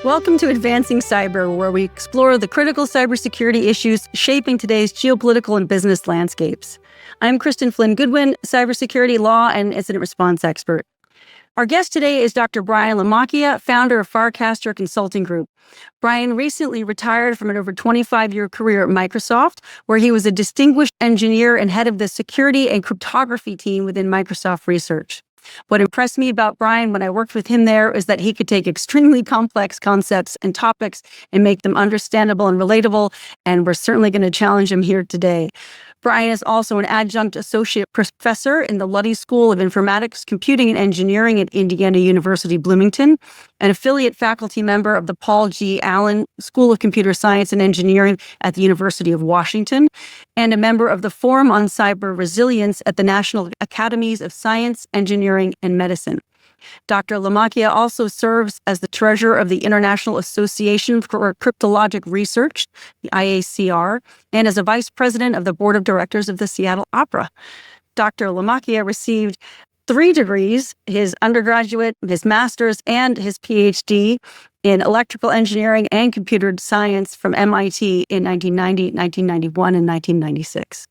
Welcome to Advancing Cyber, where we explore the critical cybersecurity issues shaping today's geopolitical and business landscapes. I'm Cristin Flynn Goodwin, cybersecurity law and incident response expert. Our guest today is Dr. Brian LaMacchia, founder of Farcaster Consulting Group. Brian recently retired from an over 25-year career at Microsoft, where he was a distinguished engineer and head of the security and cryptography team within Microsoft Research. What impressed me about Brian when I worked with him there is that he could take extremely complex concepts and topics and make them understandable and relatable, and we're certainly going to challenge him here today. Brian is also an adjunct associate professor in the Luddy School of Informatics, Computing, and Engineering at Indiana University, Bloomington, an affiliate faculty member of the Paul G. Allen School of Computer Science and Engineering at the University of Washington, and a member of the Forum on Cyber Resilience at the National Academies of Science, Engineering, and Medicine. Dr. LaMacchia also serves as the treasurer of the International Association for Cryptologic Research, the IACR, and as a vice president of the board of directors of the Seattle Opera. Dr. LaMacchia received 3 degrees, his undergraduate, his master's, and his PhD in electrical engineering and computer science from MIT in 1990, 1991, and 1996.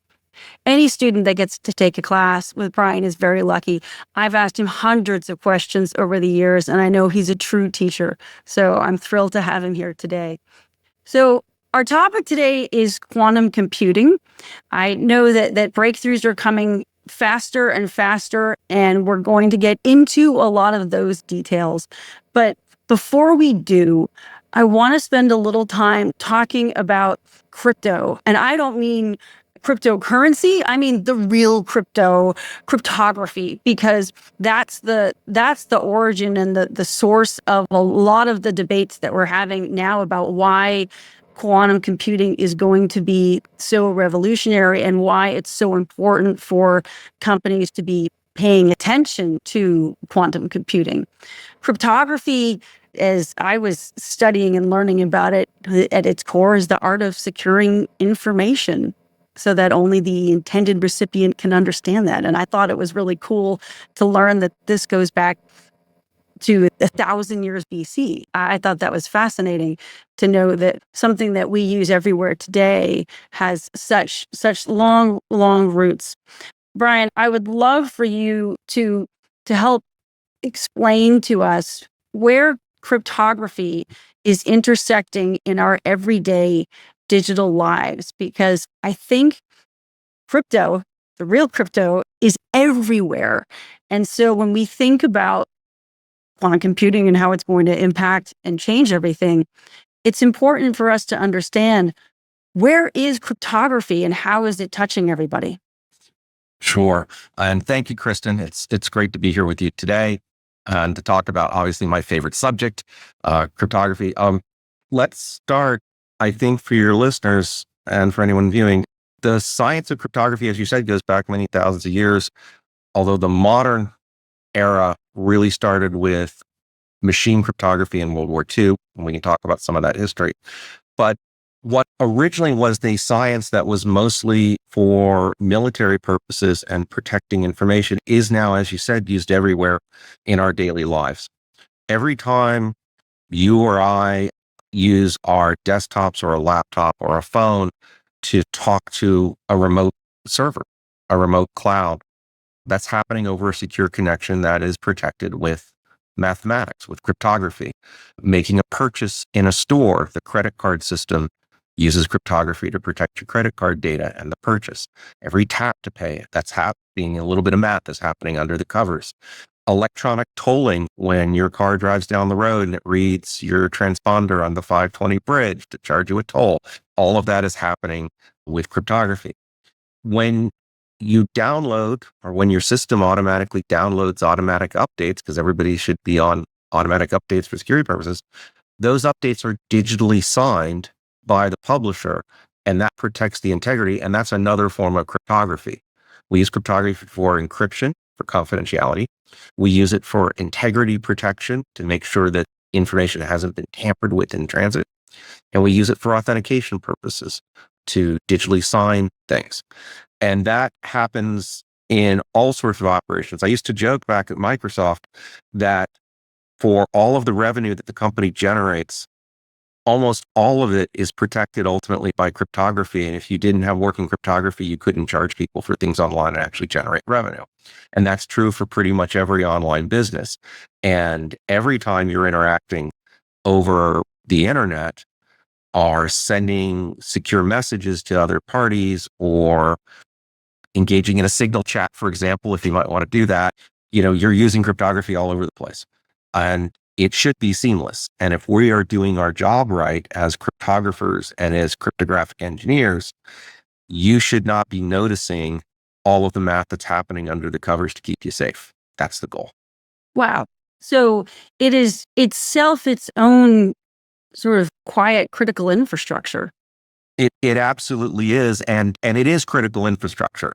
Any student that gets to take a class with Brian is very lucky. I've asked him hundreds of questions over the years, and I know he's a true teacher. So I'm thrilled to have him here today. So our topic today is quantum computing. I know that breakthroughs are coming faster and faster, and we're going to get into a lot of those details. But before we do, I want to spend a little time talking about crypto. And I don't mean cryptocurrency, I mean the real cryptography, because that's the origin and the source of a lot of the debates that we're having now about why quantum computing is going to be so revolutionary and why it's so important for companies to be paying attention to quantum computing. Cryptography, as I was studying and learning about it, at its core is the art of securing information, so that only the intended recipient can understand that. And I thought it was really cool to learn that this goes back to 1,000 years BC. I thought that was fascinating to know that something that we use everywhere today has such long roots. Brian, I would love for you to help explain to us where cryptography is intersecting in our everyday digital lives, because I think crypto, the real crypto, is everywhere. And so when we think about quantum computing and how it's going to impact and change everything, it's important for us to understand, where is cryptography and how is it touching everybody? Sure. And thank you, Cristin. It's great to be here with you today and to talk about, obviously, my favorite subject, cryptography. Let's start, I think, for your listeners and for anyone viewing, the science of cryptography, as you said, goes back many thousands of years, although the modern era really started with machine cryptography in World War II, and we can talk about some of that history. But what originally was the science that was mostly for military purposes and protecting information is now, as you said, used everywhere in our daily lives. Every time you or I use our desktops or a laptop or a phone to talk to a remote server, a remote cloud, that's happening over a secure connection that is protected with mathematics, with cryptography. Making a purchase in a store, the credit card system uses cryptography to protect your credit card data and the purchase. Every tap to pay, that's happening, a little bit of math that's happening under the covers. Electronic tolling, when your car drives down the road and it reads your transponder on the 520 bridge to charge you a toll. All of that is happening with cryptography. When you download, or when your system automatically downloads automatic updates, because everybody should be on automatic updates for security purposes, those updates are digitally signed by the publisher, and that protects the integrity, and that's another form of cryptography. We use cryptography for encryption, for confidentiality. We use it for integrity protection to make sure that information hasn't been tampered with in transit. And we use it for authentication purposes to digitally sign things. And that happens in all sorts of operations. I used to joke back at Microsoft that for all of the revenue that the company generates, almost all of it is protected ultimately by cryptography. And if you didn't have working cryptography, you couldn't charge people for things online and actually generate revenue. And that's true for pretty much every online business. And every time you're interacting over the internet, are sending secure messages to other parties or engaging in a signal chat, for example, if you might want to do that, you're using cryptography all over the place. And it should be seamless. And if we are doing our job right as cryptographers and as cryptographic engineers, you should not be noticing all of the math that's happening under the covers to keep you safe. That's the goal. Wow. So it is itself its own sort of quiet critical infrastructure. It absolutely is. And it is critical infrastructure.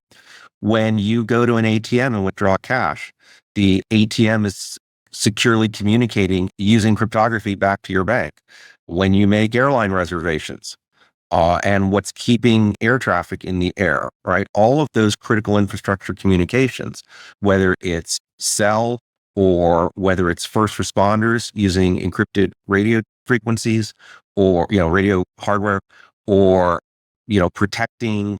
When you go to an ATM and withdraw cash, the ATM is securely communicating using cryptography back to your bank. When you make airline reservations, and what's keeping air traffic in the air, right? All of those critical infrastructure communications, whether it's cell or whether it's first responders using encrypted radio frequencies or, radio hardware, or, protecting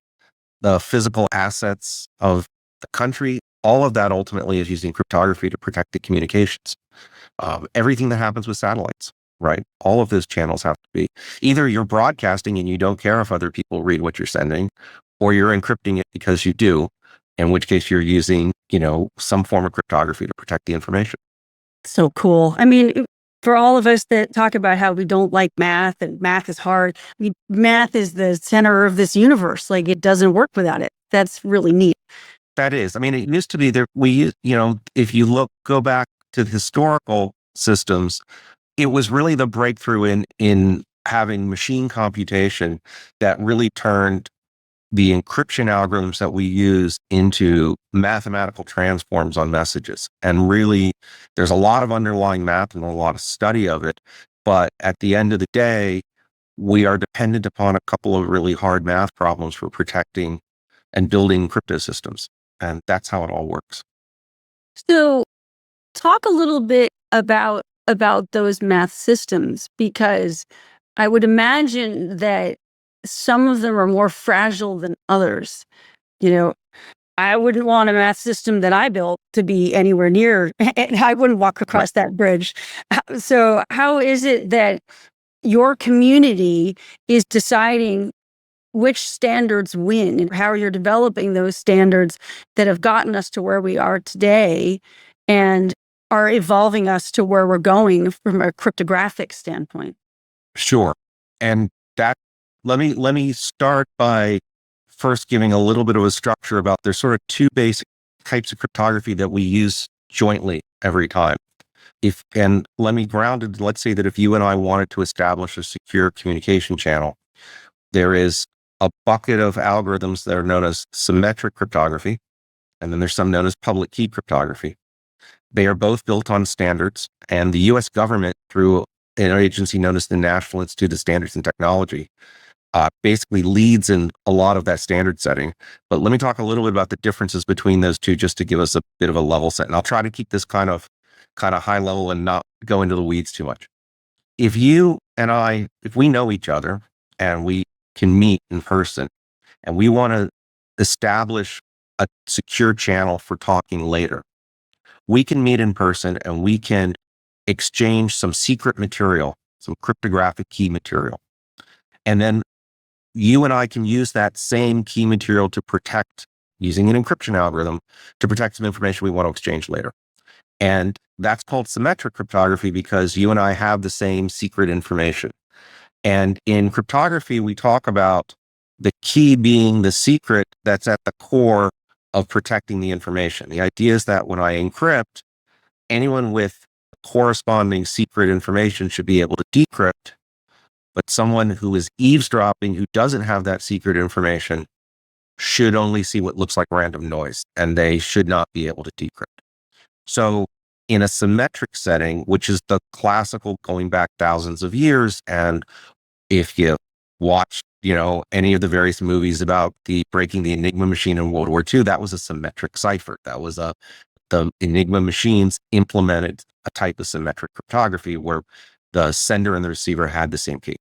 the physical assets of the country, all of that ultimately is using cryptography to protect the communications. Everything that happens with satellites, right? All of those channels have to be either you're broadcasting and you don't care if other people read what you're sending, or you're encrypting it because you do, in which case you're using, some form of cryptography to protect the information. So cool. I mean, for all of us that talk about how we don't like math and math is hard, I mean, math is the center of this universe. Like, it doesn't work without it. That's really neat. That is. I mean, it used to be there. If you go back to the historical systems, it was really the breakthrough in having machine computation that really turned the encryption algorithms that we use into mathematical transforms on messages. And really, there's a lot of underlying math and a lot of study of it. But at the end of the day, we are dependent upon a couple of really hard math problems for protecting and building crypto systems. And that's how it all works. So talk a little bit about those math systems, because I would imagine that some of them are more fragile than others. I wouldn't want a math system that I built to be anywhere near, and I wouldn't walk across that bridge. So how is it that your community is deciding which standards win, and how you're developing those standards that have gotten us to where we are today and are evolving us to where we're going from a cryptographic standpoint? Sure. And that, let me start by first giving a little bit of a structure about there's sort of two basic types of cryptography that we use jointly every time. And let me ground it. Let's say that if you and I wanted to establish a secure communication channel, there is a bucket of algorithms that are known as symmetric cryptography, and then there's some known as public key cryptography. They are both built on standards, and the US government, through an agency known as the National Institute of Standards and Technology, basically leads in a lot of that standard setting. But let me talk a little bit about the differences between those two, just to give us a bit of a level set. And I'll try to keep this kind of high level and not go into the weeds too much. If you and I, if we know each other and we can meet in person and we want to establish a secure channel for talking later, we can meet in person and we can exchange some secret material, some cryptographic key material. And then you and I can use that same key material to protect, using an encryption algorithm, to protect some information we want to exchange later. And that's called symmetric cryptography because you and I have the same secret information. And in cryptography, we talk about the key being the secret that's at the core of protecting the information. The idea is that when I encrypt, anyone with corresponding secret information should be able to decrypt, but someone who is eavesdropping, who doesn't have that secret information, should only see what looks like random noise, and they should not be able to decrypt. So in a symmetric setting, which is the classical going back thousands of years, and if you watch, any of the various movies about the breaking the Enigma machine in World War II, that was a symmetric cipher. That was the Enigma machines implemented a type of symmetric cryptography where the sender and the receiver had the same key.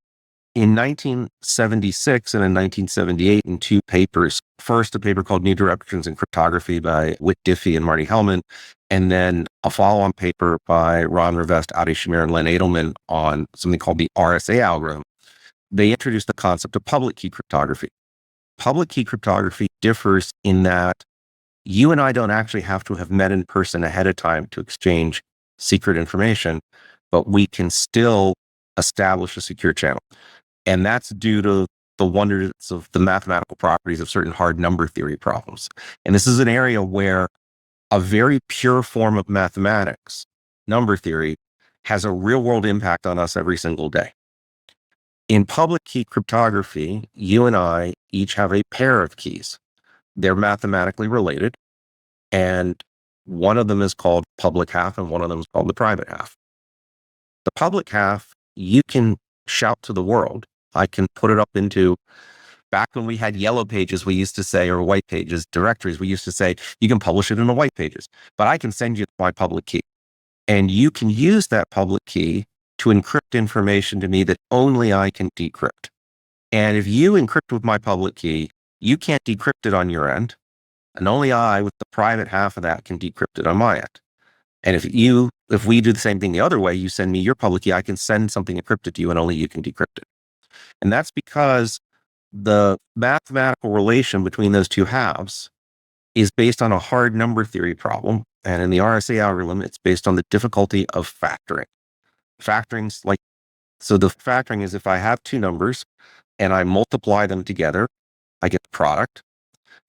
In 1976 and in 1978, in two papers, first a paper called New Directions in Cryptography by Whit Diffie and Marty Hellman, and then a follow-on paper by Ron Rivest, Adi Shamir, and Len Edelman on something called the RSA algorithm. They introduced the concept of public key cryptography. Public key cryptography differs in that you and I don't actually have to have met in person ahead of time to exchange secret information, but we can still establish a secure channel. And that's due to the wonders of the mathematical properties of certain hard number theory problems. And this is an area where a very pure form of mathematics, number theory, has a real world impact on us every single day. In public key cryptography, you and I each have a pair of keys. They're mathematically related, and one of them is called public half and one of them is called the private half. The public half, you can shout to the world. I can put it up into, back when we had yellow pages, we used to say, or white pages, directories, we used to say, you can publish it in the white pages, but I can send you my public key. And you can use that public key to encrypt information to me that only I can decrypt. And if you encrypt with my public key, you can't decrypt it on your end. And only I, with the private half of that, can decrypt it on my end. And if we do the same thing the other way, you send me your public key, I can send something encrypted to you and only you can decrypt it. And that's because the mathematical relation between those two halves is based on a hard number theory problem. And in the RSA algorithm, it's based on the difficulty of factoring. Factoring's like, so the factoring is if I have two numbers and I multiply them together, I get the product.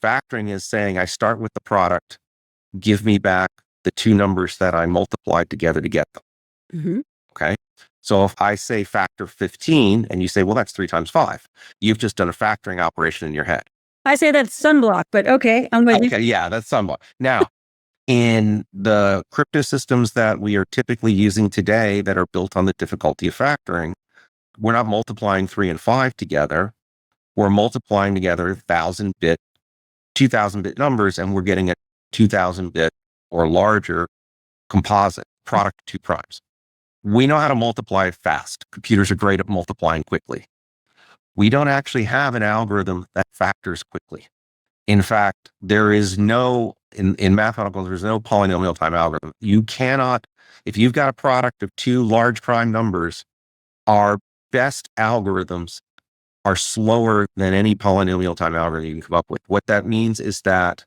Factoring is saying I start with the product, give me back the two numbers that I multiplied together to get them. Mm-hmm. Okay. So if I say factor 15 and you say, well, that's 3 times 5, you've just done a factoring operation in your head. I say that's sunblock, but okay, I'm with you. Okay. Yeah, that's sunblock. Now, in the crypto systems that we are typically using today that are built on the difficulty of factoring, we're not multiplying 3 and 5 together. We're multiplying together 1,000-bit, 2,000-bit numbers, and we're getting a 2,000-bit or larger composite product of two primes. We know how to multiply fast. Computers are great at multiplying quickly. We don't actually have an algorithm that factors quickly. In fact, there is no, in mathematical, there's no polynomial time algorithm. You cannot, if you've got a product of two large prime numbers, our best algorithms are slower than any polynomial time algorithm you can come up with. What that means is that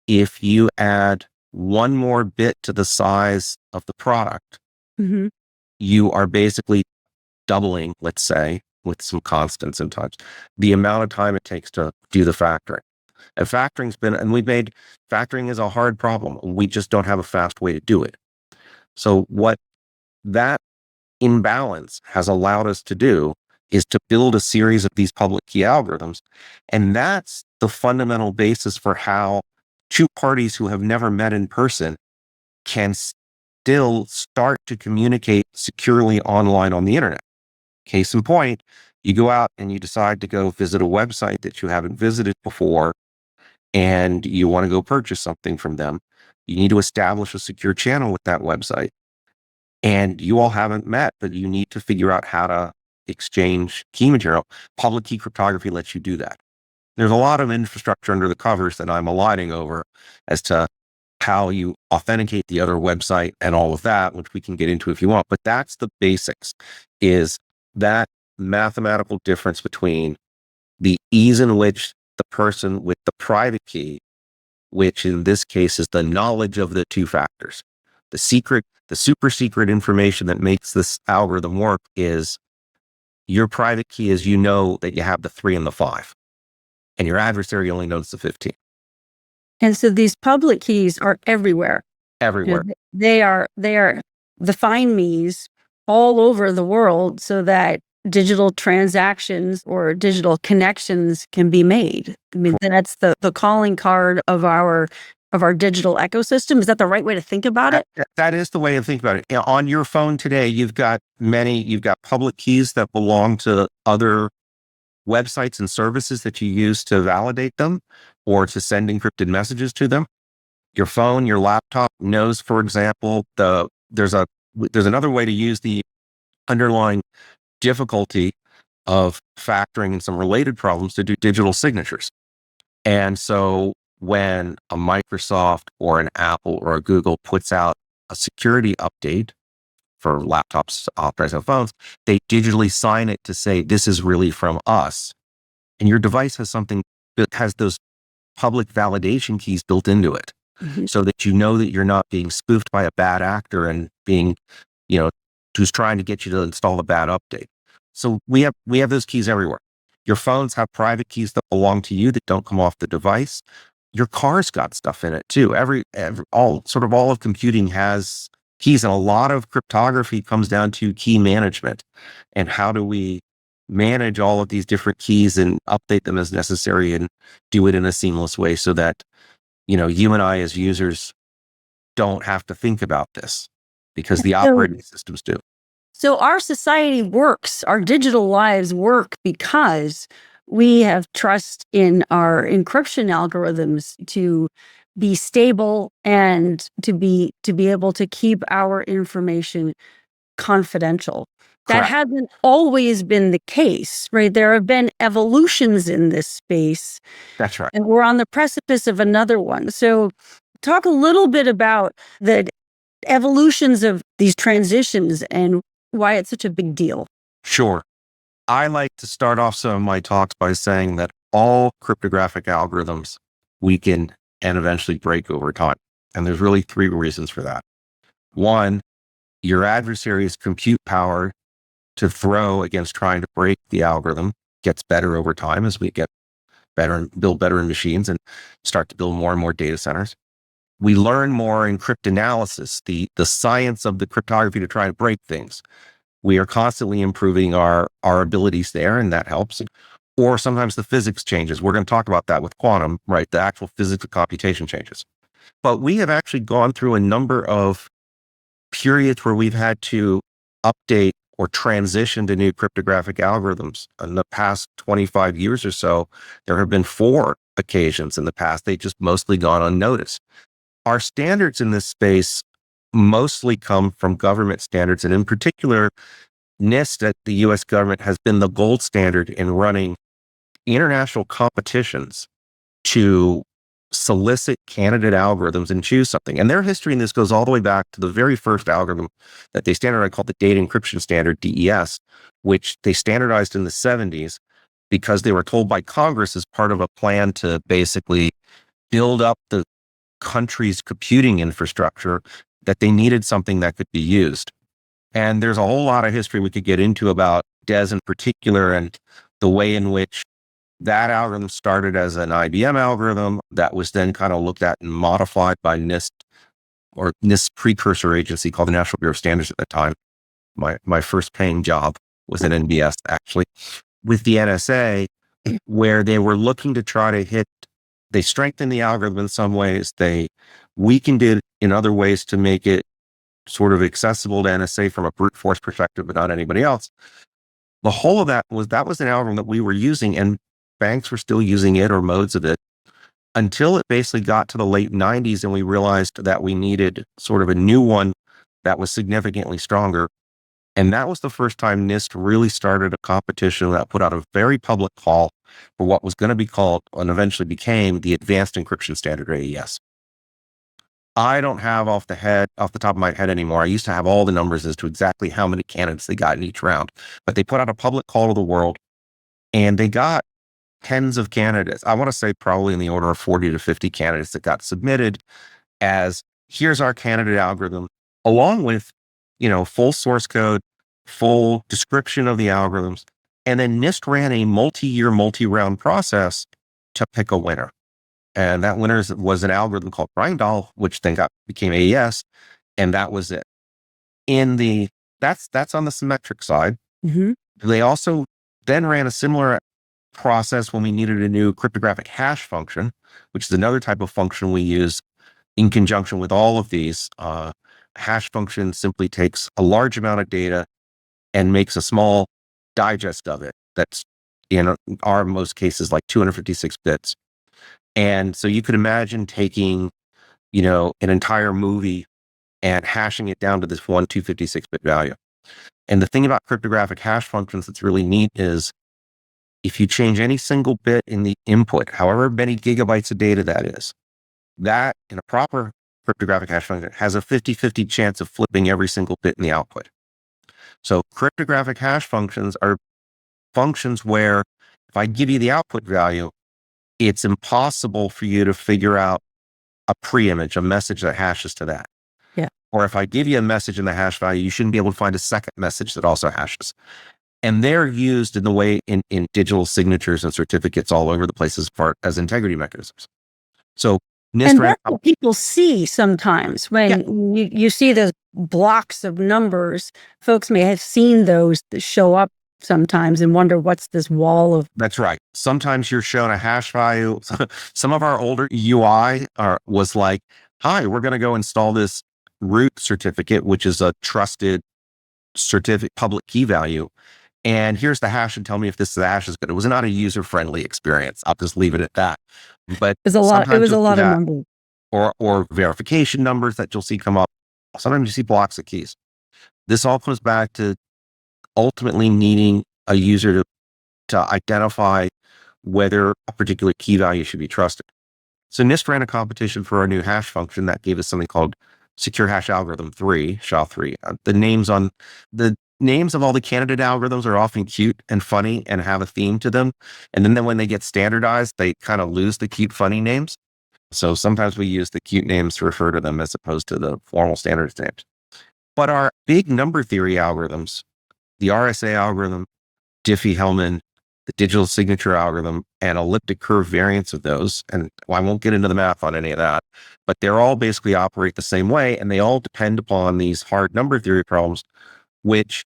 if you add one more bit to the size of the product, Mm-hmm. you are basically doubling, let's say, with some constants sometimes, the amount of time it takes to do the factoring. And factoring is a hard problem. We just don't have a fast way to do it. So what that imbalance has allowed us to do is to build a series of these public key algorithms. And that's the fundamental basis for how two parties who have never met in person can still start to communicate securely online on the internet. Case in point, you go out and you decide to go visit a website that you haven't visited before, and you want to go purchase something from them. You need to establish a secure channel with that website. And you all haven't met, but you need to figure out how to exchange key material. Public key cryptography lets you do that. There's a lot of infrastructure under the covers that I'm aligning over as to how you authenticate the other website and all of that, which we can get into if you want. But that's the basics, is that mathematical difference between the ease in which the person with the private key, which in this case is the knowledge of the two factors, the super secret information that makes this algorithm work is your private key is you know that you have the 3 and the 5, and your adversary only knows the 15. And so these public keys are everywhere. Everywhere. They are the find me's all over the world so that digital transactions or digital connections can be made. I mean, that's the calling card of our digital ecosystem. Is that the right way to think about it? That is the way to think about it. On your phone today, you've got public keys that belong to other websites and services that you use to validate them or to send encrypted messages to them. Your phone, your laptop knows, for example, there's a there's another way to use the underlying difficulty of factoring in some related problems to do digital signatures. And so when a Microsoft or an Apple or a Google puts out a security update for laptops, operating phones, they digitally sign it to say, this is really from us. And your device has something that has those public validation keys built into it, so that you know that you're not being spoofed by a bad actor and being, who's trying to get you to install a bad update. So we have those keys everywhere. Your phones have private keys that belong to you that don't come off the device. Your car's got stuff in it too. All of computing has keys, and a lot of cryptography comes down to key management. And how do we manage all of these different keys and update them as necessary and do it in a seamless way so that, you and I as users don't have to think about this, because the operating systems do. So our society works, our digital lives work because we have trust in our encryption algorithms to be stable and to be able to keep our information confidential. That Correct. hasn't always been the case, right? There have been evolutions in this space, That's right. and we're on the precipice of another one. So talk a little bit about the evolutions of these transitions and why it's such a big deal. Sure. I like to start off some of my talks by saying that all cryptographic algorithms weaken and eventually break over time. And there's really three reasons for that. One, your adversary's compute power to throw against trying to break the algorithm gets better over time as we get better and build better in machines and start to build more and more data centers. We learn more in cryptanalysis, the science of the cryptography to try and break things. We are constantly improving our abilities there, and that helps. Or sometimes the physics changes. We're going to talk about that with quantum, right? The actual physics of computation changes. But we have actually gone through a number of periods where we've had to update or transition to new cryptographic algorithms. In the past 25 years or so, there have been 4 occasions in the past. They've just mostly gone unnoticed. Our standards in this space mostly come from government standards, and in particular, NIST at the US government has been the gold standard in running international competitions to solicit candidate algorithms and choose something. And their history in this goes all the way back to the very first algorithm that they standardized called the Data Encryption Standard, DES, which they standardized in the 70s because they were told by Congress as part of a plan to basically build up the country's computing infrastructure that they needed something that could be used. And there's a whole lot of history we could get into about DES in particular and the way in which that algorithm started as an IBM algorithm that was then kind of looked at and modified by NIST, or NIST's precursor agency called the National Bureau of Standards at the time. My first paying job was at NBS, actually, with the NSA, where they were looking to try to they strengthened the algorithm in some ways, they weakened it in other ways to make it sort of accessible to NSA from a brute force perspective, but not anybody else. The whole of that was an algorithm that we were using, and banks were still using it or modes of it until it basically got to the late 90s, and we realized that we needed sort of a new one that was significantly stronger. And that was the first time NIST really started a competition that put out a very public call for what was going to be called, and eventually became, the Advanced Encryption Standard, or AES. I don't have off the top of my head anymore. I used to have all the numbers as to exactly how many candidates they got in each round, but they put out a public call to the world, and they got tens of candidates. I want to say probably in the order of 40 to 50 candidates that got submitted as, here's our candidate algorithm, along with, full source code, full description of the algorithms. And then NIST ran a multi-year, multi-round process to pick a winner. And that winner was an algorithm called Brian, which then became AES. And that was it. That's on the symmetric side. Mm-hmm. They also then ran a similar process when we needed a new cryptographic hash function, which is another type of function we use in conjunction with all of these. Hash function simply takes a large amount of data and makes a small digest of it. That's, in our most cases, like 256 bits. And so you could imagine taking, an entire movie and hashing it down to this 256-bit value. And the thing about cryptographic hash functions that's really neat is if you change any single bit in the input, however many gigabytes of data that is, that in a proper cryptographic hash function has a 50-50 chance of flipping every single bit in the output. So cryptographic hash functions are functions where if I give you the output value, it's impossible for you to figure out a pre-image, a message that hashes to that. Yeah. Or if I give you a message in the hash value, you shouldn't be able to find a second message that also hashes. And they're used in the way in digital signatures and certificates all over the place as integrity mechanisms. So NIST and that's what people see sometimes when you see those blocks of numbers. Folks may have seen those that show up sometimes and wonder what's this wall of. That's right. Sometimes you're shown a hash value. Some of our older UI was like, hi, we're going to go install this root certificate, which is a trusted certificate public key value. And here's the hash and tell me if this hash is good. It was not a user-friendly experience. I'll just leave it at that. But it was a lot of numbers. Or verification numbers that you'll see come up. Sometimes you see blocks of keys. This all comes back to ultimately needing a user to identify whether a particular key value should be trusted. So NIST ran a competition for our new hash function that gave us something called Secure Hash Algorithm 3, SHA-3. The names of all the candidate algorithms are often cute and funny and have a theme to them. And then when they get standardized, they kind of lose the cute, funny names. So sometimes we use the cute names to refer to them as opposed to the formal standards names. But our big number theory algorithms, the RSA algorithm, Diffie-Hellman, the digital signature algorithm, and elliptic curve variants of those, and I won't get into the math on any of that, but they're all basically operate the same way, and they all depend upon these hard number theory problems, which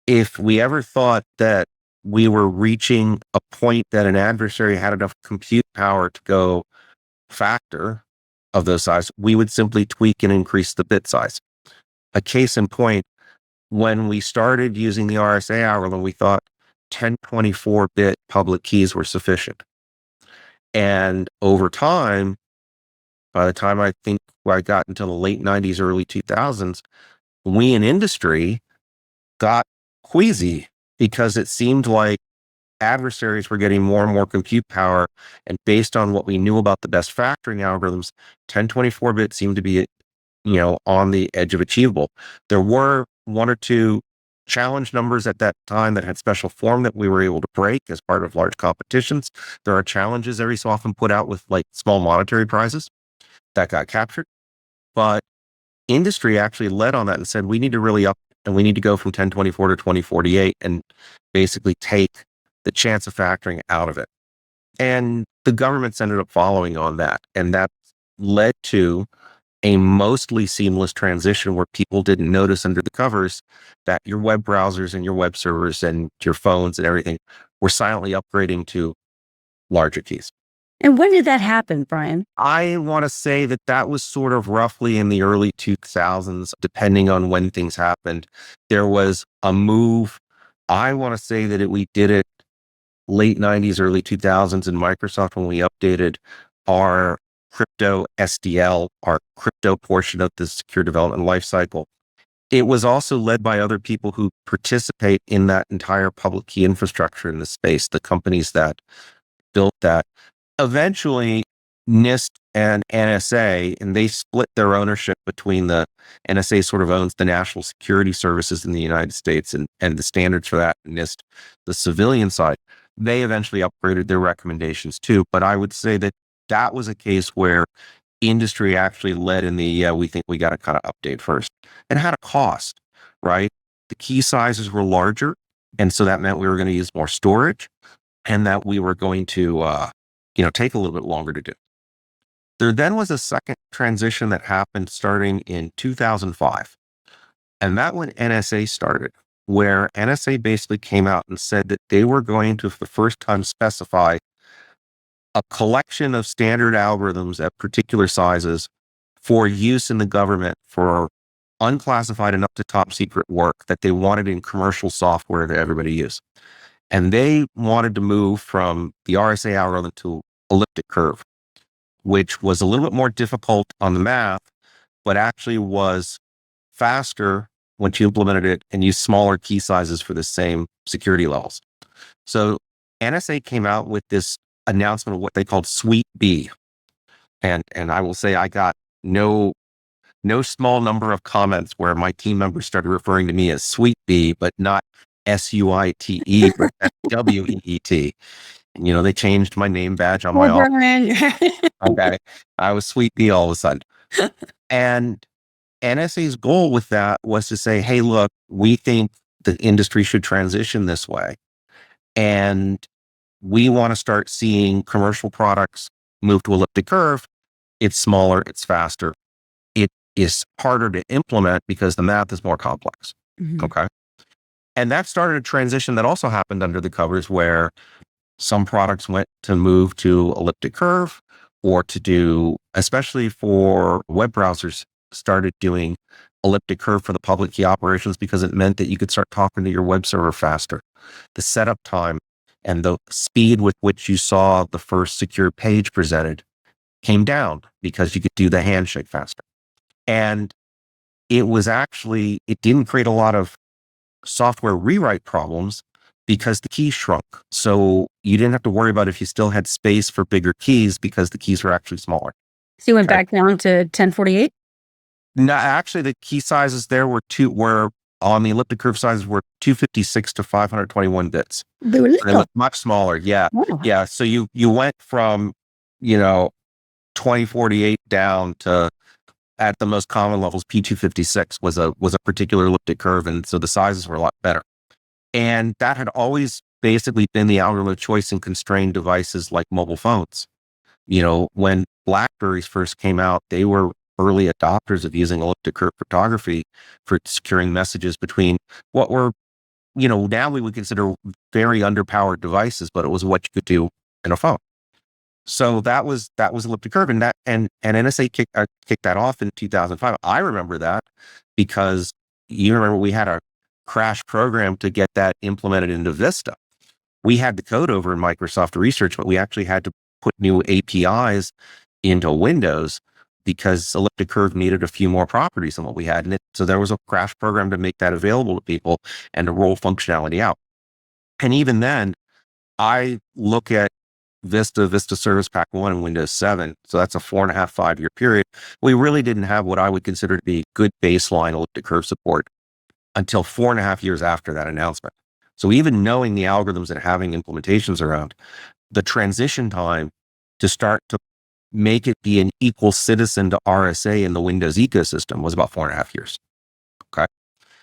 if we ever thought that we were reaching a point that an adversary had enough compute power to go factor of those size, we would simply tweak and increase the bit size. A case in point, when we started using the RSA algorithm, we thought 1024-bit public keys were sufficient. And over time, by the time I think I got into the late 90s, early 2000s, we in industry got queasy because it seemed like adversaries were getting more and more compute power. And based on what we knew about the best factoring algorithms, 1024-bit seemed to be, on the edge of achievable. There were one or two challenge numbers at that time that had special form that we were able to break as part of large competitions. There are challenges every so often put out with like small monetary prizes that got captured. But industry actually led on that and said, we need to really up and we need to go from 1024 to 2048 and basically take the chance of factoring out of it. And the governments ended up following on that. And that led to a mostly seamless transition where people didn't notice under the covers that your web browsers and your web servers and your phones and everything were silently upgrading to larger keys. And when did that happen, Brian? I want to say that was sort of roughly in the early 2000s, depending on when things happened. There was a move. I want to say that we did it late 90s, early 2000s in Microsoft when we updated our crypto SDL, our crypto portion of the secure development lifecycle. It was also led by other people who participate in that entire public key infrastructure in the space, the companies that built that. Eventually, NIST and NSA, and they split their ownership between the NSA sort of owns the national security services in the United States and the standards for that, NIST, the civilian side. They eventually upgraded their recommendations too. But I would say that was a case where industry actually led in we think we got to kind of update first. It had a cost, right? The key sizes were larger. And so that meant we were going to use more storage and that we were going to, take a little bit longer to do. There then was a second transition that happened starting in 2005. And that when NSA started, where NSA basically came out and said that they were going to, for the first time, specify a collection of standard algorithms at particular sizes for use in the government for unclassified and up to top secret work that they wanted in commercial software that everybody use. And they wanted to move from the RSA algorithm to elliptic curve, which was a little bit more difficult on the math, but actually was faster once you implemented it and used smaller key sizes for the same security levels. So NSA came out with this announcement of what they called Suite B. And I will say I got no small number of comments where my team members started referring to me as Suite B, but not SUITE, but SWEET. They changed my name badge on my office. Okay. I was Suite B all of a sudden. And NSA's goal with that was to say, hey, look, we think the industry should transition this way. And we want to start seeing commercial products move to elliptic curve. It's smaller, it's faster. It is harder to implement because the math is more complex. Mm-hmm. Okay. And that started a transition that also happened under the covers where some products went to move to elliptic curve or to do, especially for web browsers, started doing elliptic curve for the public key operations because it meant that you could start talking to your web server faster. The setup time and the speed with which you saw the first secure page presented came down because you could do the handshake faster. And it didn't create a lot of software rewrite problems because the keys shrunk. So you didn't have to worry about if you still had space for bigger keys because the keys were actually smaller. So you went back down to 1048? No, actually the key sizes there were on the elliptic curve sizes were 256 to 521 bits. They were little. They looked much smaller. Yeah. Wow. Yeah. So you went from, 2048 down to, at the most common levels, P256 was a particular elliptic curve. And so the sizes were a lot better. And that had always basically been the algorithm of choice in constrained devices like mobile phones. When BlackBerries first came out, they were early adopters of using elliptic curve cryptography for securing messages between what were, now we would consider very underpowered devices, but it was what you could do in a phone. So that was elliptic curve, and NSA kicked that off in 2005. I remember that because you remember we had a crash program to get that implemented into Vista. We had the code over in Microsoft Research, but we actually had to put new APIs into Windows because elliptic curve needed a few more properties than what we had in it. So there was a crash program to make that available to people and to roll functionality out. And even then, I look at Vista Service Pack 1 and Windows 7. So that's a 4.5, 5 year period. We really didn't have what I would consider to be good baseline elliptic curve support until 4.5 years after that announcement. So even knowing the algorithms and having implementations around, the transition time to start to make it be an equal citizen to RSA in the Windows ecosystem was about 4.5 years. Okay.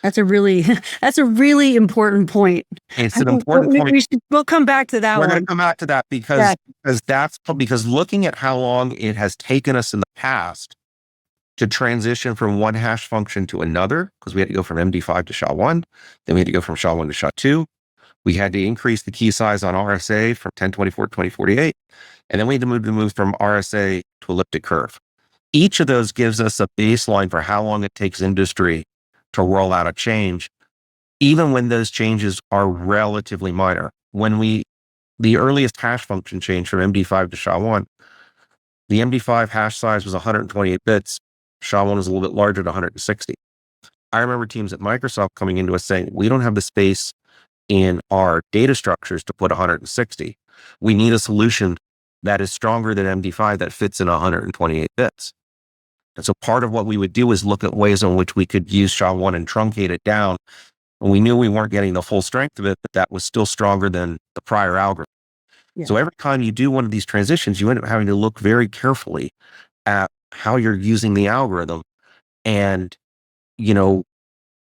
That's a really important point. It's an important point. We'll come back to that. We're going to come back to that because looking at how long it has taken us in the past to transition from one hash function to another, because we had to go from MD5 to SHA-1, then we had to go from SHA-1 to SHA-2. We had to increase the key size on RSA from 1024 to 2048, and then we had to move from RSA to elliptic curve. Each of those gives us a baseline for how long it takes industry to roll out a change, even when those changes are relatively minor. When the earliest hash function change from MD5 to SHA-1, the MD5 hash size was 128 bits. SHA-1 was a little bit larger at 160. I remember teams at Microsoft coming into us saying, we don't have the space in our data structures to put 160. We need a solution that is stronger than MD5 that fits in 128 bits. And so part of what we would do is look at ways in which we could use SHA-1 and truncate it down. And we knew we weren't getting the full strength of it, but that was still stronger than the prior algorithm. Yeah. So every time you do one of these transitions, you end up having to look very carefully at how you're using the algorithm. And,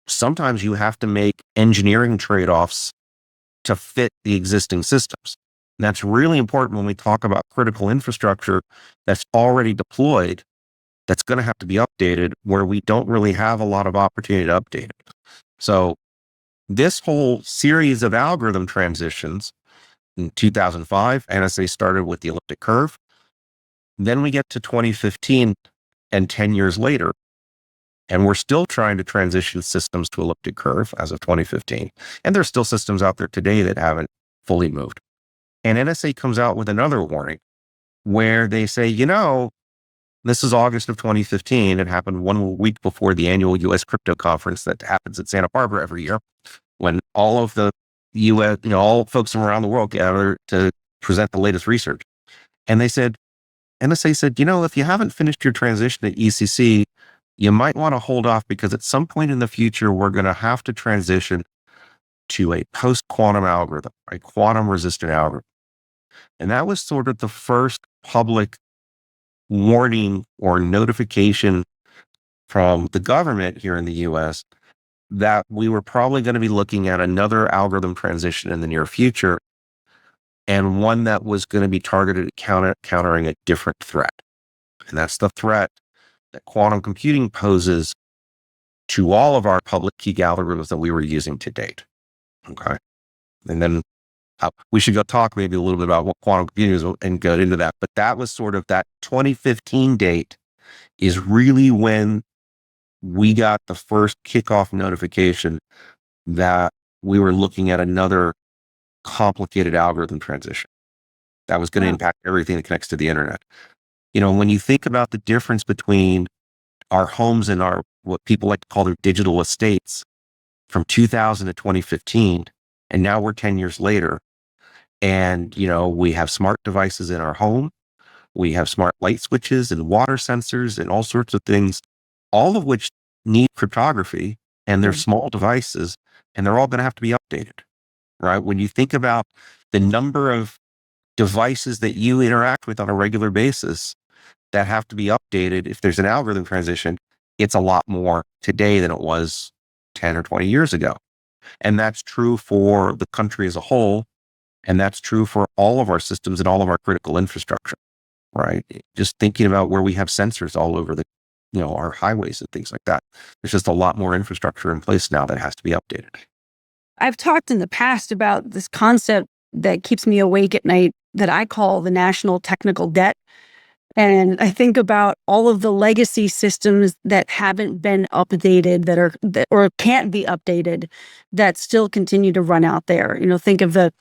sometimes you have to make engineering trade-offs to fit the existing systems. And that's really important when we talk about critical infrastructure that's already deployed, that's going to have to be updated, where we don't really have a lot of opportunity to update it. So this whole series of algorithm transitions in 2005, NSA started with the elliptic curve. Then we get to 2015 and 10 years later, and we're still trying to transition systems to elliptic curve as of 2015. And there's still systems out there today that haven't fully moved. And NSA comes out with another warning where they say, This is August of 2015. It happened 1 week before the annual U.S. crypto conference that happens at Santa Barbara every year, when all of the U.S., all folks from around the world gather to present the latest research. And they said, NSA said, if you haven't finished your transition to ECC, you might want to hold off, because at some point in the future, we're going to have to transition to a post-quantum algorithm, a quantum-resistant algorithm. And that was sort of the first public warning or notification from the government here in the US that we were probably going to be looking at another algorithm transition in the near future, and one that was going to be targeted at countering a different threat. And that's the threat that quantum computing poses to all of our public key algorithms that we were using to date. Okay. And then we should go talk maybe a little bit about what quantum computing is and go into that. But that was sort of that 2015 date is really when we got the first kickoff notification that we were looking at another complicated algorithm transition that was going to impact everything that connects to the internet. When you think about the difference between our homes and our, what people like to call their digital estates, from 2000 to 2015, and now we're 10 years later, and, we have smart devices in our home, we have smart light switches and water sensors and all sorts of things, all of which need cryptography, and they're small devices, and they're all going to have to be updated, right? When you think about the number of devices that you interact with on a regular basis that have to be updated, if there's an algorithm transition, it's a lot more today than it was 10 or 20 years ago. And that's true for the country as a whole. And that's true for all of our systems and all of our critical infrastructure, right? Just thinking about where we have sensors all over our highways and things like that. There's just a lot more infrastructure in place now that has to be updated. I've talked in the past about this concept that keeps me awake at night that I call the national technical debt. And I think about all of the legacy systems that haven't been updated, or can't be updated, that still continue to run out there. Think of the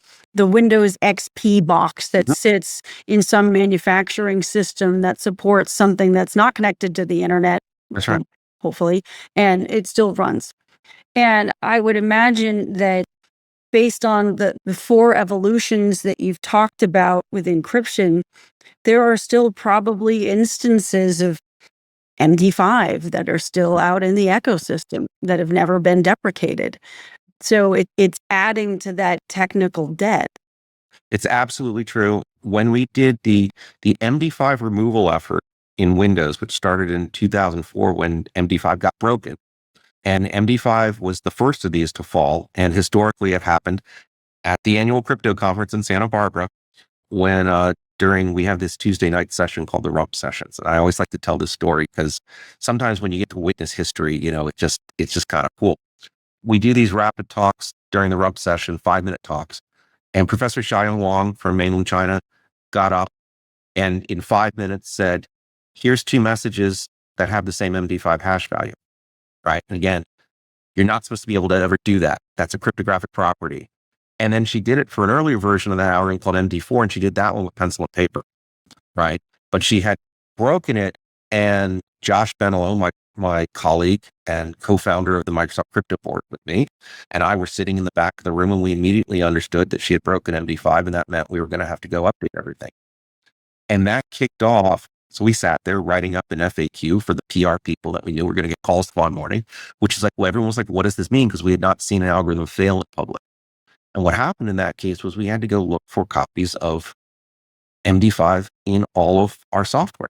Windows XP box that sits in some manufacturing system that supports something that's not connected to the internet. That's right. Hopefully, and it still runs. And I would imagine that, based on the four evolutions that you've talked about with encryption, there are still probably instances of MD5 that are still out in the ecosystem that have never been deprecated. So it's adding to that technical debt. It's absolutely true. When we did the MD5 removal effort in Windows, which started in 2004 when MD5 got broken, and MD5 was the first of these to fall, and historically it happened at the annual crypto conference in Santa Barbara, when we have this Tuesday night session called the Rump Sessions. And I always like to tell this story because sometimes when you get to witness history, it's just kind of cool. We do these rapid talks during the Rump Session, 5-minute talks. And Professor Xiaoyong Wang from mainland China got up and in 5 minutes said, here's 2 messages that have the same MD5 hash value, right? And again, you're not supposed to be able to ever do that. That's a cryptographic property. And then she did it for an earlier version of that algorithm called MD4, and she did that one with pencil and paper, right? But she had broken it, and Josh Benelo, my colleague and co-founder of the Microsoft Crypto Board with me, and I were sitting in the back of the room, and we immediately understood that she had broken MD5, and that meant we were going to have to go update everything. And that kicked off. So we sat there writing up an FAQ for the PR people that we knew were going to get calls tomorrow morning, which is like, well, everyone was like, what does this mean? Because we had not seen an algorithm fail in public. And what happened in that case was we had to go look for copies of MD5 in all of our software.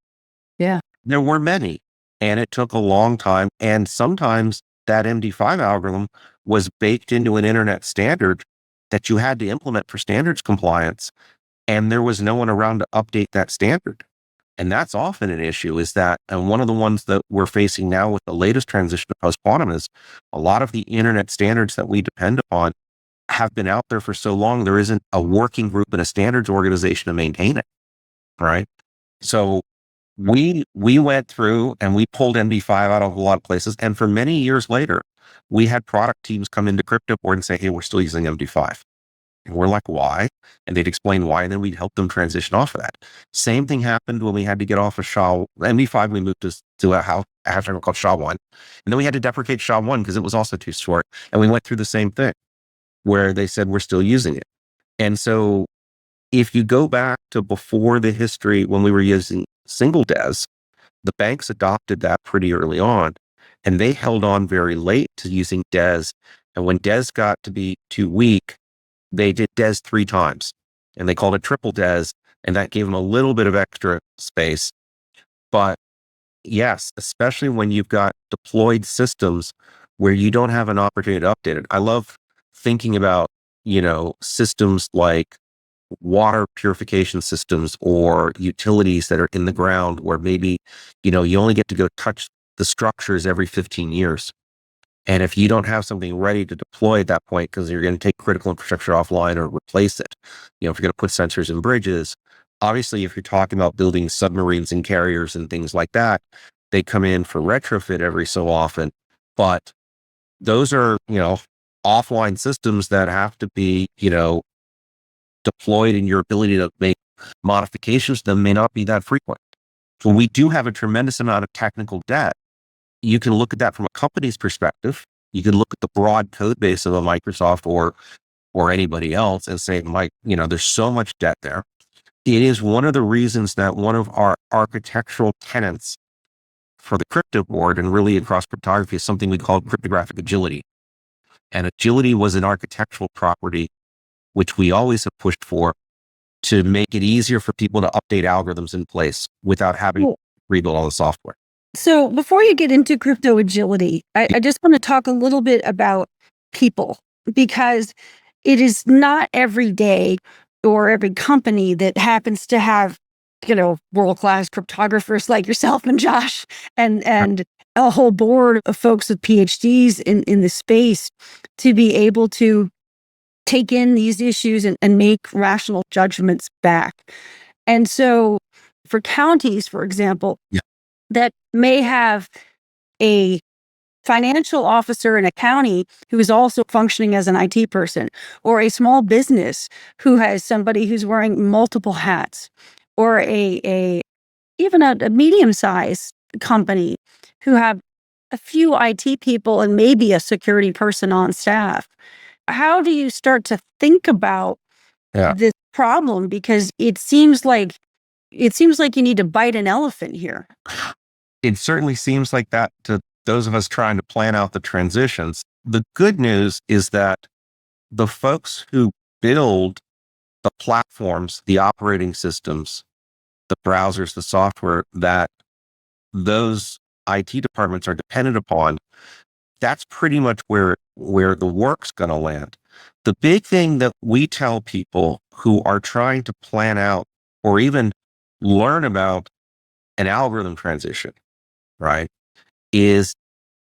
Yeah. There were many, and it took a long time. And sometimes that MD5 algorithm was baked into an internet standard that you had to implement for standards compliance. And there was no one around to update that standard. And that's often an issue, and one of the ones that we're facing now with the latest transition to post-quantum is a lot of the internet standards that we depend upon have been out there for so long, there isn't a working group and a standards organization to maintain it, right? So we went through and we pulled MD5 out of a lot of places. And for many years later, we had product teams come into Crypto Board and say, hey, we're still using MD5. And we're like, why? And they'd explain why, and then we'd help them transition off of that. Same ththing happened when we had to get off of MD5. We moved to a hashtag called SHA-1. And then we had to deprecate SHA-1 because it was also too short. And we went through the same thing where they said, we're still using it. And so if you go back to before the history when we were using single DES, the banks adopted that pretty early on, and they held on very late to using DES. And when DES got to be too weak, they did DES 3 times, and they called it triple DES, and that gave them a little bit of extra space. But yes, especially when you've got deployed systems where you don't have an opportunity to update it. I love thinking about, systems like water purification systems or utilities that are in the ground where maybe, you only get to go touch the structures every 15 years. And if you don't have something ready to deploy at that point, because you're going to take critical infrastructure offline or replace it, if you're going to put sensors in bridges, obviously, if you're talking about building submarines and carriers and things like that, they come in for retrofit every so often. But those are, offline systems that have to be, deployed, and your ability to make modifications to them may not be that frequent. So we do have a tremendous amount of technical debt. You can look at that from a company's perspective. You can look at the broad code base of a Microsoft or anybody else and say, there's so much debt there. It is one of the reasons that one of our architectural tenets for the crypto board and really across cryptography is something we call cryptographic agility. And agility was an architectural property which we always have pushed for to make it easier for people to update algorithms in place without having to rebuild all the software. So before you get into crypto agility, I just want to talk a little bit about people, because it is not every day or every company that happens to have, world-class cryptographers like yourself and Josh and a whole board of folks with PhDs in the space to be able to take in these issues and make rational judgments back. And so for counties, for example, that may have a financial officer in a county who is also functioning as an IT person, or a small business who has somebody who's wearing multiple hats, or even a medium-sized company who have a few IT people and maybe a security person on staff. How do you start to think about this problem? Because it seems like you need to bite an elephant here. It certainly seems like that to those of us trying to plan out the transitions. The good news is that the folks who build the platforms, the operating systems, the browsers, the software that those IT departments are dependent upon, that's pretty much where the work's going to land. The big thing that we tell people who are trying to plan out or even learn about an algorithm transition, right, is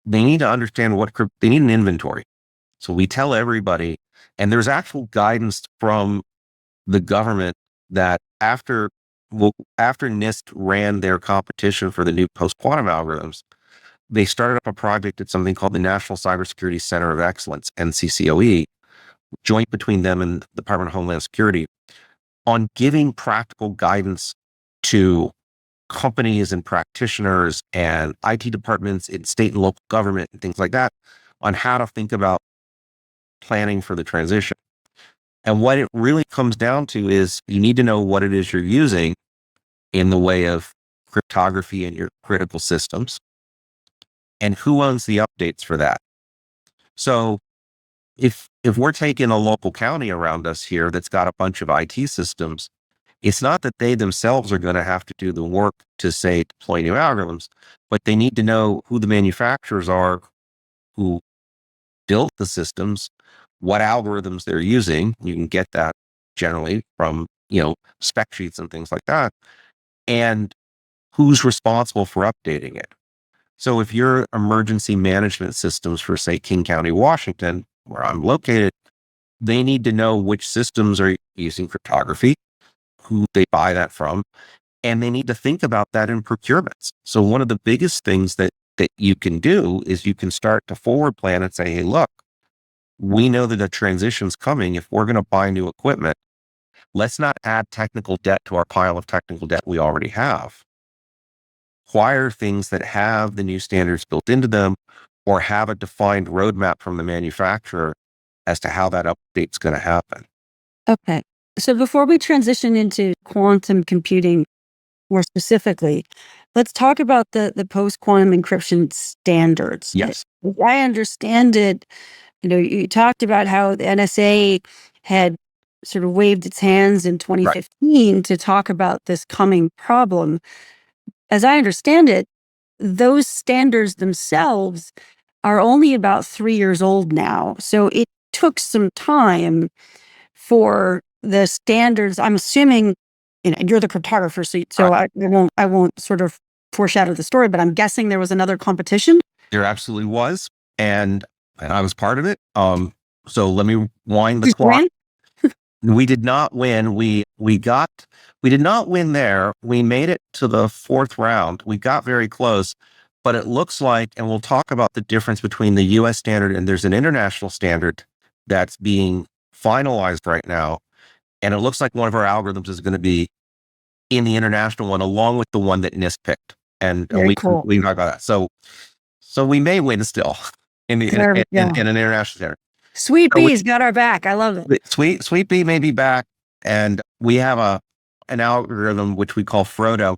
they need to understand they need an inventory. So we tell everybody, and there's actual guidance from the government that after NIST ran their competition for the new post-quantum algorithms, they started up a project at something called the National Cybersecurity Center of Excellence, NCCOE, joint between them and the Department of Homeland Security, on giving practical guidance to companies and practitioners and IT departments in state and local government and things like that on how to think about planning for the transition. And what it really comes down to is you need to know what it is you're using in the way of cryptography in your critical systems, and who owns the updates for that. So if we're taking a local county around us here that's got a bunch of IT systems, it's not that they themselves are going to have to do the work to, say, deploy new algorithms, but they need to know who the manufacturers are, who built the systems, what algorithms they're using. You can get that generally from, spec sheets and things like that, and who's responsible for updating it. So if your emergency management systems for, say, King County, Washington, where I'm located, they need to know which systems are using cryptography, who they buy that from, and they need to think about that in procurements. So one of the biggest things that you can do is you can start to forward plan and say, hey, look, we know that a transition's coming. If we're going to buy new equipment, let's not add technical debt to our pile of technical debt we already have. Acquire things that have the new standards built into them or have a defined roadmap from the manufacturer as to how that update's going to happen. Okay. So before we transition into quantum computing more specifically, let's talk about the post-quantum encryption standards. Yes. As I understand it, you talked about how the NSA had sort of waved its hands in 2015 to talk about this coming problem. As I understand it, those standards themselves are only about 3 years old now. So it took some time for the standards. I'm assuming, you're the cryptographer, so I won't sort of foreshadow the story, but I'm guessing there was another competition. There absolutely was, and I was part of it. So let me wind the You clock. win? We did not win. We did not win there. We made it to the 4th round. We got very close, but it looks like, and we'll talk about the difference between the US standard and there's an international standard that's being finalized right now. And it looks like one of our algorithms is going to be in the international one, along with the one that NIST picked. And we can talk about that. So we may win still in an international standard. Sweet Bee's got our back. I love it. Sweet Bee may be back, and we have an algorithm which we call Frodo,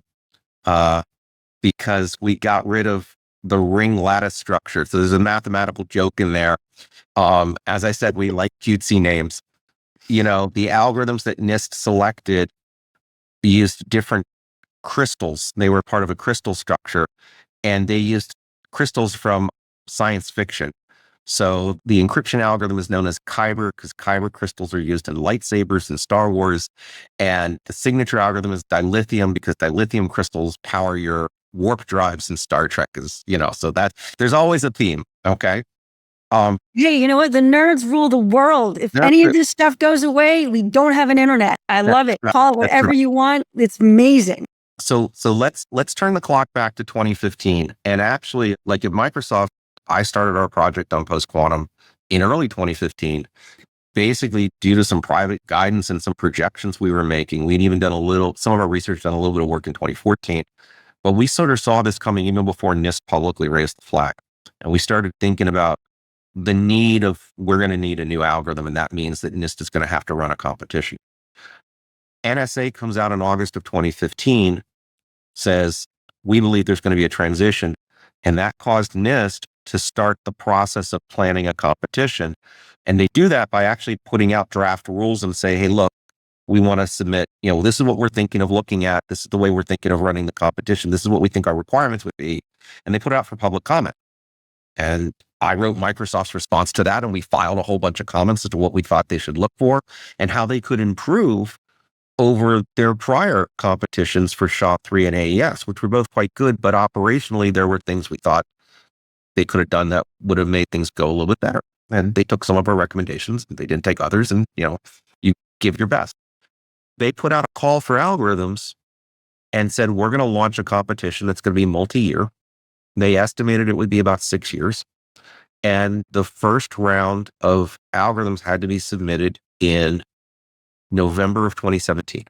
because we got rid of the ring lattice structure. So there's a mathematical joke in there. As I said, we like cutesy names. The algorithms that NIST selected used different crystals. They were part of a crystal structure, and they used crystals from science fiction. So the encryption algorithm is known as Kyber because Kyber crystals are used in lightsabers in Star Wars. And the signature algorithm is dilithium because dilithium crystals power your warp drives in Star Trek. So that there's always a theme. Okay. Hey, you know what? The nerds rule the world. If any of this stuff goes away, we don't have an internet. I love it. Call it whatever you want. It's amazing. So let's turn the clock back to 2015. And actually, like at Microsoft, I started our project on post-quantum in early 2015, basically due to some private guidance and some projections we were making. We'd even done some of our research, done a little bit of work in 2014, but we sort of saw this coming even before NIST publicly raised the flag. And we started thinking about the need of, we're going to need a new algorithm. And that means that NIST is going to have to run a competition. NSA comes out in August of 2015, says, we believe there's going to be a transition. And that caused NIST to start the process of planning a competition. And they do that by actually putting out draft rules and say, hey, look, we want to submit, this is what we're thinking of looking at. This is the way we're thinking of running the competition. This is what we think our requirements would be. And they put it out for public comment. And I wrote Microsoft's response to that, and we filed a whole bunch of comments as to what we thought they should look for and how they could improve over their prior competitions for SHA-3 and AES, which were both quite good, but operationally there were things we thought they could have done that would have made things go a little bit better. And they took some of our recommendations, they didn't take others, and you give your best. They put out a call for algorithms and said, we're going to launch a competition that's going to be multi-year. They estimated it would be about 6 years. And the first round of algorithms had to be submitted in November of 2017.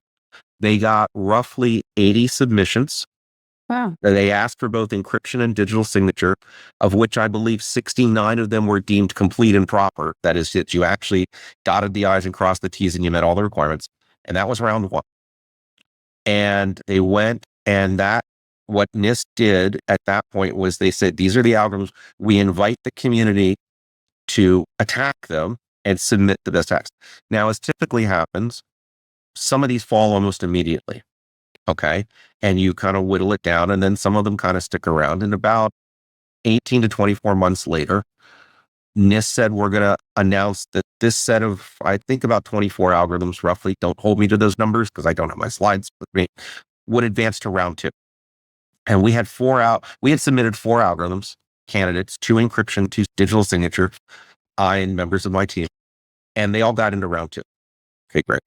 They got roughly 80 submissions. Wow. They asked for both encryption and digital signature, of which I believe 69 of them were deemed complete and proper. That is, that you actually dotted the I's and crossed the T's and you met all the requirements. And that was round 1. And they went, and what NIST did at that point was they said, these are the algorithms. We invite the community to attack them and submit the best text. Now, as typically happens, some of these fall almost immediately. Okay. And you kind of whittle it down, and then some of them kind of stick around. And about 18 to 24 months later, NIST said, we're going to announce that this set of, I think about 24 algorithms roughly, don't hold me to those numbers because I don't have my slides with me, would advance to round 2. And we had submitted 4 algorithms, candidates, 2 encryption, 2 digital signature, I and members of my team, and they all got into round 2. Okay, great.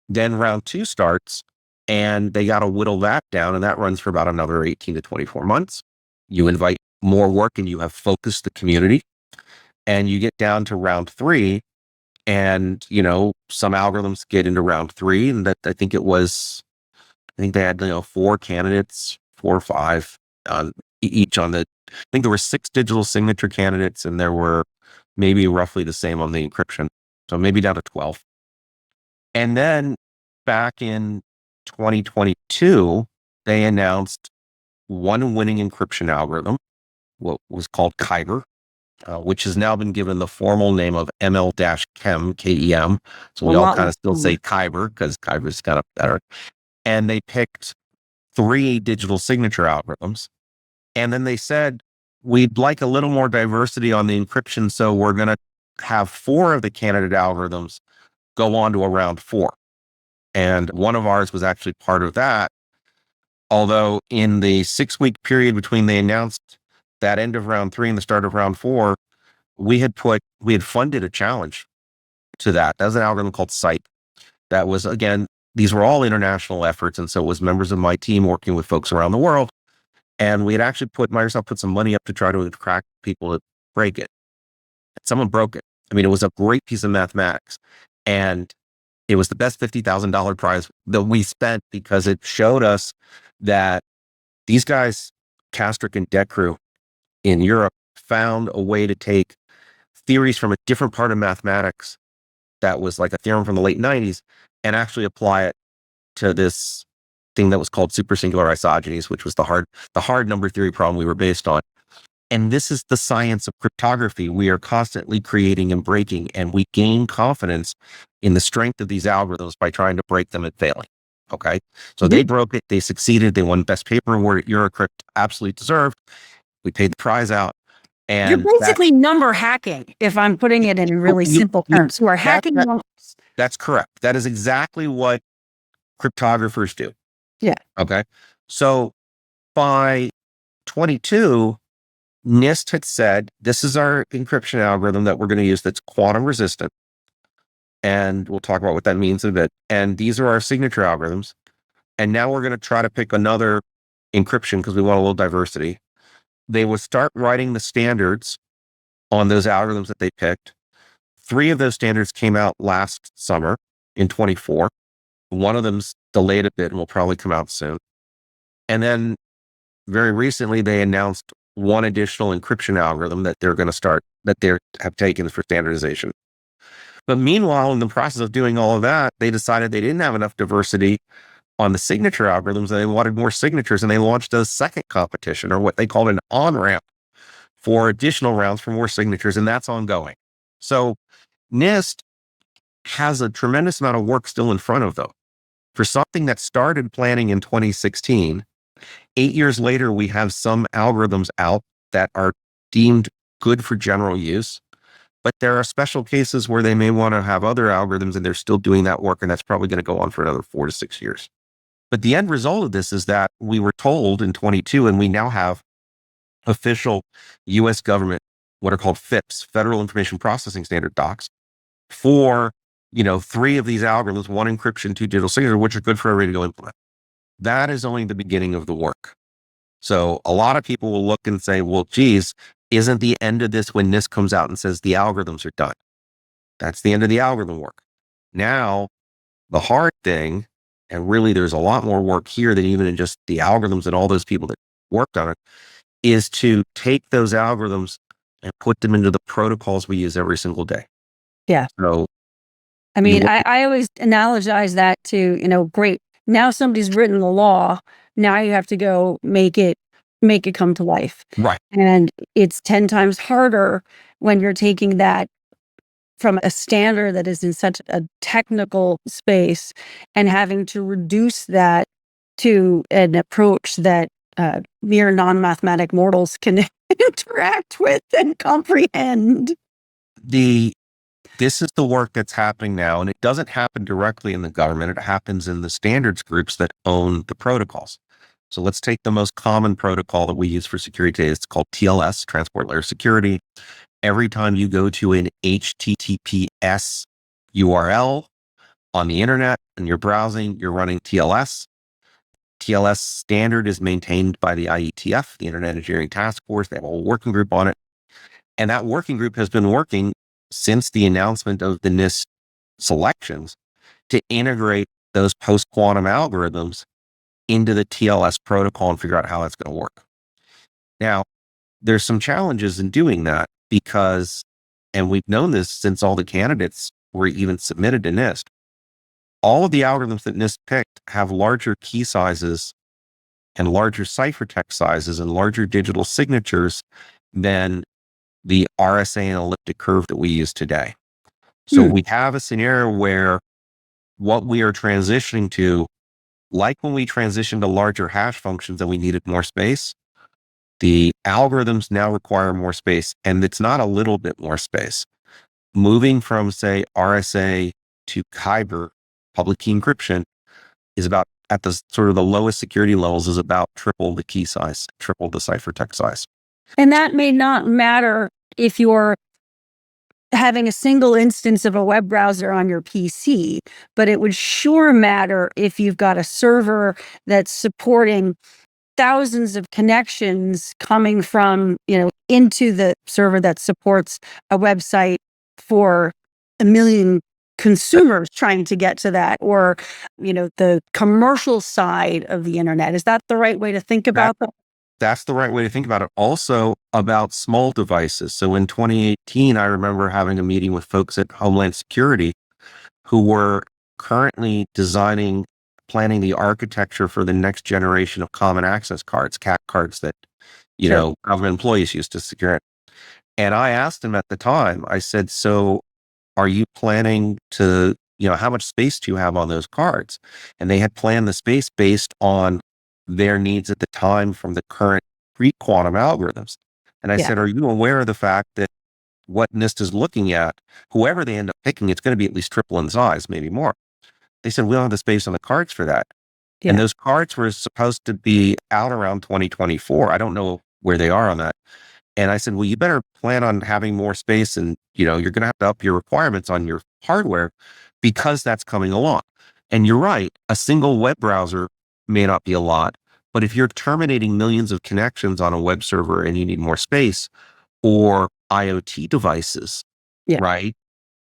Then round 2 starts, and they got to whittle that down, and that runs for about another 18 to 24 months. You invite more work, and you have focused the community. and you get down to round 3, and some algorithms get into round 3, and that I think they had 4 candidates, 4 or 5 each on the. I think there were 6 digital signature candidates, and there were maybe roughly the same on the encryption, so maybe down to 12. And then back in 2022, they announced one winning encryption algorithm, what was called Kyber, which has now been given the formal name of ML-Chem, KEM. So we all kind of still say Kyber because Kyber is kind of better. And they picked 3 digital signature algorithms. And then they said, we'd like a little more diversity on the encryption, so we're going to have 4 of the candidate algorithms go on to a round 4. And one of ours was actually part of that. Although in the 6-week period between they announced that end of round 3 and the start of round 4, we had funded a challenge to that. That was an algorithm called SIPE. That was, again, these were all international efforts. And so it was members of my team working with folks around the world. And we had actually Microsoft put some money up to try to attract people to break it. Someone broke it. I mean, it was a great piece of mathematics. And it was the best $50,000 prize that we spent because it showed us that these guys, Kastrick and Dekru in Europe, found a way to take theories from a different part of mathematics that was like a theorem from the late 90s and actually apply it to this thing that was called supersingular isogenies, which was the hard number theory problem we were based on. And this is the science of cryptography. We are constantly creating and breaking, and we gain confidence in the strength of these algorithms by trying to break them and failing. Okay. So they broke it. They succeeded. They won best paper award at Eurocrypt. Absolutely deserved. We paid the prize out. And you're basically number hacking, if I'm putting it in really simple terms. We're hacking numbers. That's correct. That is exactly what cryptographers do. Yeah. Okay. So by 22, NIST had said, this is our encryption algorithm that we're going to use that's quantum resistant. And we'll talk about what that means in a bit. And these are our signature algorithms. And now we're going to try to pick another encryption because we want a little diversity. They will start writing the standards on those algorithms that they picked. 3 of those standards came out last summer in 24. One of them's delayed a bit and will probably come out soon. And then very recently, they announced one additional encryption algorithm that they're going to start, that they have taken for standardization. But meanwhile, in the process of doing all of that, they decided they didn't have enough diversity on the signature algorithms and they wanted more signatures. And they launched a second competition, or what they called an on-ramp, for additional rounds for more signatures. And that's ongoing. So NIST has a tremendous amount of work still in front of them. For something that started planning in 2016, 8 years later, we have some algorithms out that are deemed good for general use. But there are special cases where they may want to have other algorithms and they're still doing that work. And that's probably going to go on for another 4 to 6 years. But the end result of this is that we were told in 22, and we now have official US government, what are called FIPS, Federal Information Processing Standard docs, for 3 of these algorithms, 1 encryption, 2 digital signature, which are good for everybody to go implement. That is only the beginning of the work. So a lot of people will look and say, well, geez, isn't the end of this when NIST comes out and says the algorithms are done? That's the end of the algorithm work. Now, the hard thing, and really there's a lot more work here than even in just the algorithms and all those people that worked on it, is to take those algorithms and put them into the protocols we use every single day. Yeah. So, I mean, I always analogize that to, great. Now somebody's written the law. Now you have to go make it come to life. Right. And it's 10 times harder when you're taking that from a standard that is in such a technical space and having to reduce that to an approach that mere non-mathematic mortals can interact with and comprehend. This is the work that's happening now, and it doesn't happen directly in the government. It happens in the standards groups that own the protocols. So let's take the most common protocol that we use for security today. It's called TLS, Transport Layer Security. Every time you go to an HTTPS URL on the internet and you're browsing, you're running TLS. TLS standard is maintained by the IETF, the Internet Engineering Task Force. They have a whole working group on it. And that working group has been working since the announcement of the NIST selections to integrate those post-quantum algorithms into the TLS protocol and figure out how that's going to work. Now, there's some challenges in doing that because, and we've known this since all the candidates were even submitted to NIST, all of the algorithms that NIST picked have larger key sizes and larger ciphertext sizes and larger digital signatures than the RSA and elliptic curve that we use today. So we have a scenario where what we are transitioning to, like when we transitioned to larger hash functions and we needed more space, the algorithms now require more space, and it's not a little bit more space. Moving from, say, RSA to Kyber, public key encryption, is about, at the sort of the lowest security levels, is about triple the key size, triple the ciphertext size. And that may not matter if you're having a single instance of a web browser on your PC, but it would sure matter if you've got a server that's supporting thousands of connections coming from, into the server that supports a website for 1 million consumers trying to get to that, or, the commercial side of the internet. Is that the right way to think about that? That's the right way to think about it. Also about small devices. So in 2018, I remember having a meeting with folks at Homeland Security who were currently planning the architecture for the next generation of common access cards, CAC cards that, government employees used to secure it. And I asked them at the time, I said, so are you planning to, how much space do you have on those cards? And they had planned the space based on their needs at the time from the current pre-quantum algorithms. And I said, are you aware of the fact that what NIST is looking at, whoever they end up picking, it's going to be at least triple in size, maybe more. They said, we don't have the space on the cards for that. Yeah. And those cards were supposed to be out around 2024. I don't know where they are on that. And I said, well, you better plan on having more space, and, you're going to have to up your requirements on your hardware because that's coming along. And you're right, a single web browser may not be a lot, but if you're terminating millions of connections on a web server and you need more space, or IoT devices, right,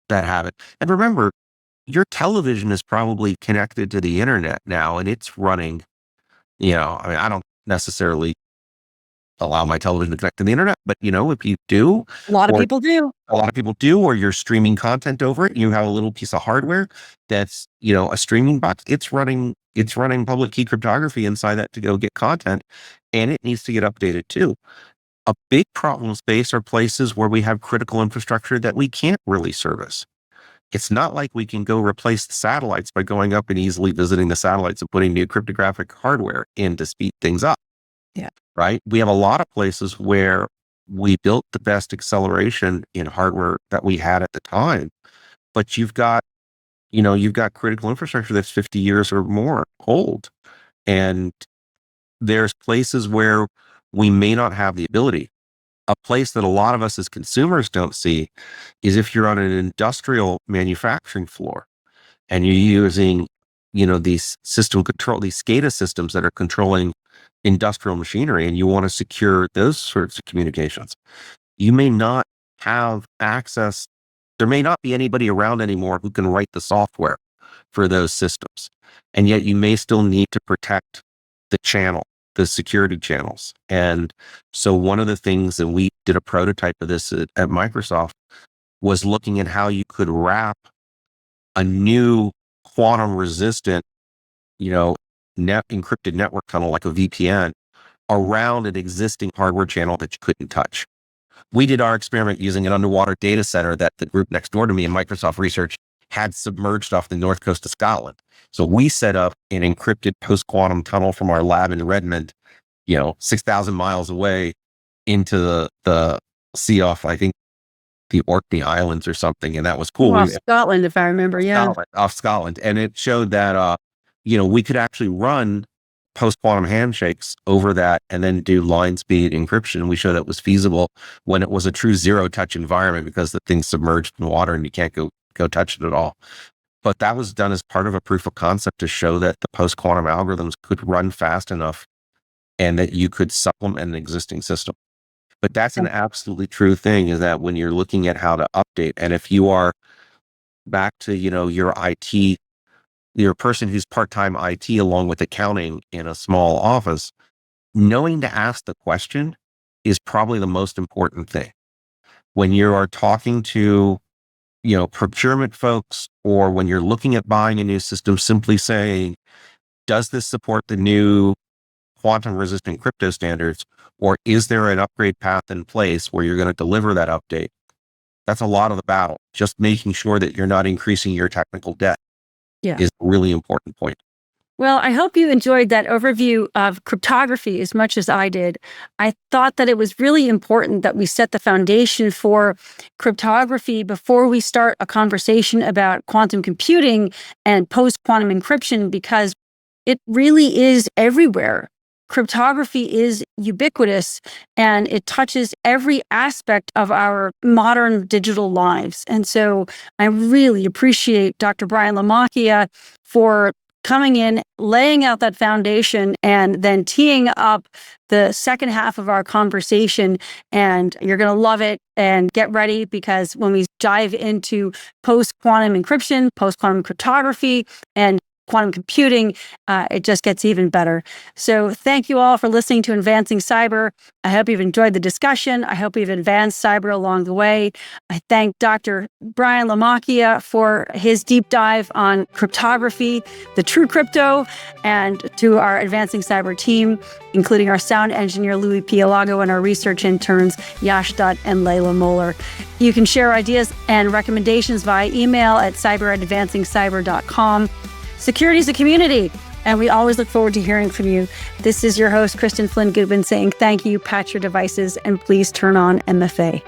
that have it. And remember, your television is probably connected to the internet now, and it's running, I don't necessarily allow my television to connect to the internet, but if you do, a lot of people do, or you're streaming content over it, you have a little piece of hardware that's, a streaming box, it's running public key cryptography inside that to go get content, and it needs to get updated too. A big problem space are places where we have critical infrastructure that we can't really service. It's not like we can go replace the satellites by going up and easily visiting the satellites and putting new cryptographic hardware in to speed things up. Yeah. Right. We have a lot of places where we built the best acceleration in hardware that we had at the time, but you've got critical infrastructure that's 50 years or more old. And there's places where we may not have the ability. A place that a lot of us as consumers don't see is if you're on an industrial manufacturing floor and you're using, these these SCADA systems that are controlling industrial machinery, and you want to secure those sorts of communications. You may not have access. There may not be anybody around anymore who can write the software for those systems. And yet you may still need to protect the security channels. And so one of the things that we did a prototype of this at Microsoft was looking at how you could wrap a new quantum resistant, encrypted network tunnel like a VPN around an existing hardware channel that you couldn't touch. We did our experiment using an underwater data center that the group next door to me in Microsoft Research had submerged off the north coast of Scotland. So we set up an encrypted post-quantum tunnel from our lab in Redmond, 6,000 miles away into the sea off, I think, the Orkney Islands or something. And that was cool. Off Scotland, if I remember. Yeah. Off Scotland. And it showed that, we could actually run post-quantum handshakes over that and then do line speed encryption. We showed that was feasible when it was a true zero touch environment because the thing's submerged in water and you can't go touch it at all. But that was done as part of a proof of concept to show that the post-quantum algorithms could run fast enough and that you could supplement an existing system. But that's an absolutely true thing, is that when you're looking at how to update, and if you are back to, your IT, your person who's part-time IT along with accounting in a small office, knowing to ask the question is probably the most important thing. When you are talking to, procurement folks, or when you're looking at buying a new system, simply saying, does this support the new quantum resistant crypto standards, or is there an upgrade path in place where you're going to deliver that update? That's a lot of the battle. Just making sure that you're not increasing your technical debt is a really important point. Well, I hope you enjoyed that overview of cryptography as much as I did. I thought that it was really important that we set the foundation for cryptography before we start a conversation about quantum computing and post-quantum encryption, because it really is everywhere. Cryptography is ubiquitous, and it touches every aspect of our modern digital lives. And so I really appreciate Dr. Brian LaMacchia for coming in, laying out that foundation, and then teeing up the second half of our conversation. And you're going to love it. And get ready, because when we dive into post-quantum encryption, post-quantum cryptography, and quantum computing, it just gets even better. So thank you all for listening to Advancing Cyber. I hope you've enjoyed the discussion. I hope you've advanced cyber along the way. I thank Dr. Brian LaMacchia for his deep dive on cryptography, the true crypto, and to our Advancing Cyber team, including our sound engineer, Louis Pialago, and our research interns, Yash Dutt and Layla Moeller. You can share ideas and recommendations via email at cyber@advancingcyber.com. Security is a community, and we always look forward to hearing from you. This is your host, Cristin Flynn Goodwin, saying thank you, patch your devices, and please turn on MFA.